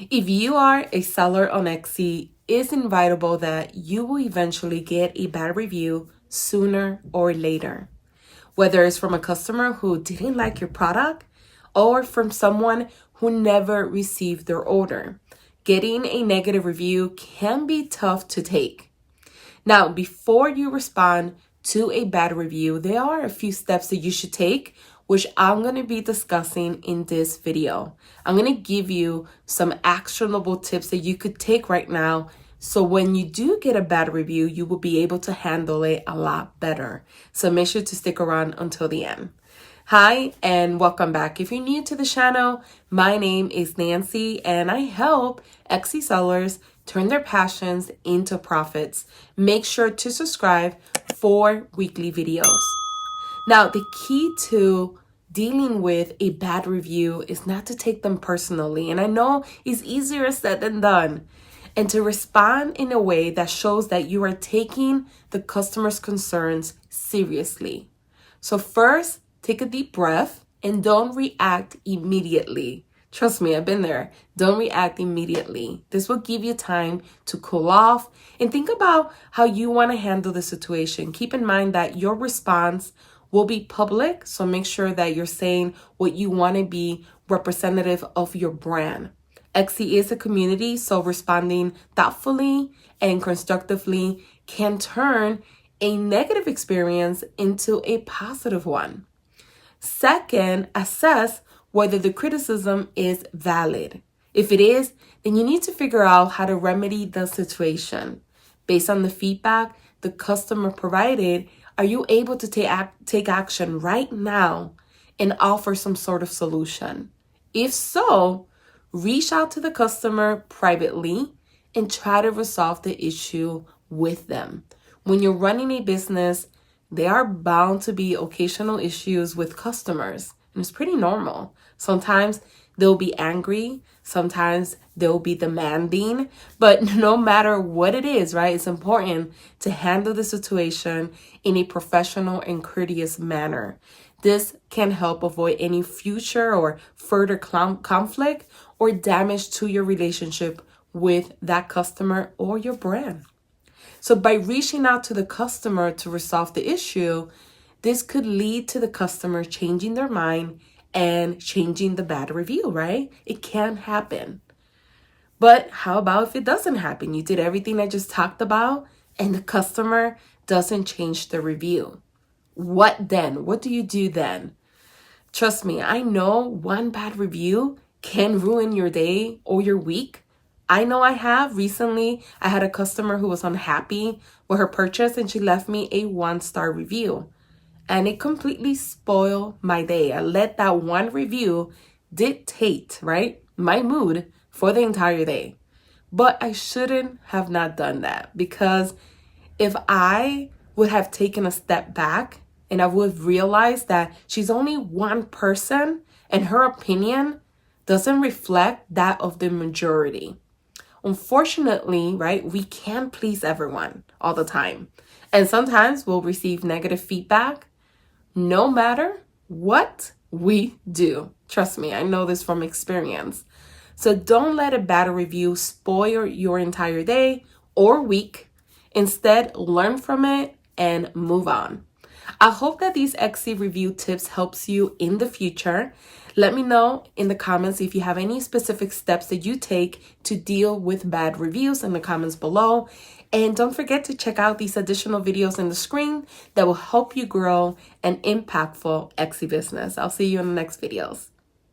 If you are a seller on Etsy, it's inevitable that you will eventually get a bad review sooner or later. Whether it's from a customer who didn't like your product or from someone who never received their order. Getting a negative review can be tough to take. Now, before you respond to a bad review, there are a few steps that you should take, which I'm going to be discussing in this video. I'm going to give you some actionable tips that you could take right now, so when you do get a bad review, you will be able to handle it a lot better. So make sure to stick around until the end. Hi, and welcome back. If you're new to the channel, my name is Nancy, and I help Etsy sellers turn their passions into profits. Make sure to subscribe for weekly videos. Now, the key to dealing with a bad review is not to take them personally. And I know it's easier said than done. And to respond in a way that shows that you are taking the customer's concerns seriously. So first, take a deep breath and don't react immediately. Trust me, I've been there. Don't react immediately. This will give you time to cool off and think about how you want to handle the situation. Keep in mind that your response will be public, so make sure that you're saying what you want to be representative of your brand. Etsy is a community, so responding thoughtfully and constructively can turn a negative experience into a positive one. Second, assess whether the criticism is valid. If it is, then you need to figure out how to remedy the situation. Based on the feedback the customer provided, are you able to take action right now and offer some sort of solution? If so, reach out to the customer privately and try to resolve the issue with them. When you're running a business, there are bound to be occasional issues with customers, and it's pretty normal. Sometimes they'll be angry, sometimes they'll be demanding, but no matter what it is, right, it's important to handle the situation in a professional and courteous manner. This can help avoid any future or further conflict or damage to your relationship with that customer or your brand. So by reaching out to the customer to resolve the issue, this could lead to the customer changing their mind and changing the bad review, right? It can happen. But how about if it doesn't happen? You did everything I just talked about and the customer doesn't change the review. What then? What do you do then? Trust me, I know one bad review can ruin your day or your week. I know I have. Recently, I had a customer who was unhappy with her purchase and she left me a 1-star review. And it completely spoiled my day. I let that one review dictate, right, my mood for the entire day. But I shouldn't have not done that, because if I would have taken a step back and I would have realized that she's only one person and her opinion doesn't reflect that of the majority. Unfortunately, right, we can't please everyone all the time. And sometimes we'll receive negative feedback no matter what we do. Trust me, I know this from experience. So don't let a bad review spoil your entire day or week. Instead, learn from it and move on. I hope that these Etsy review tips helps you in the future. Let me know in the comments if you have any specific steps that you take to deal with bad reviews in the comments below. And don't forget to check out these additional videos on the screen that will help you grow an impactful Etsy business. I'll see you in the next videos.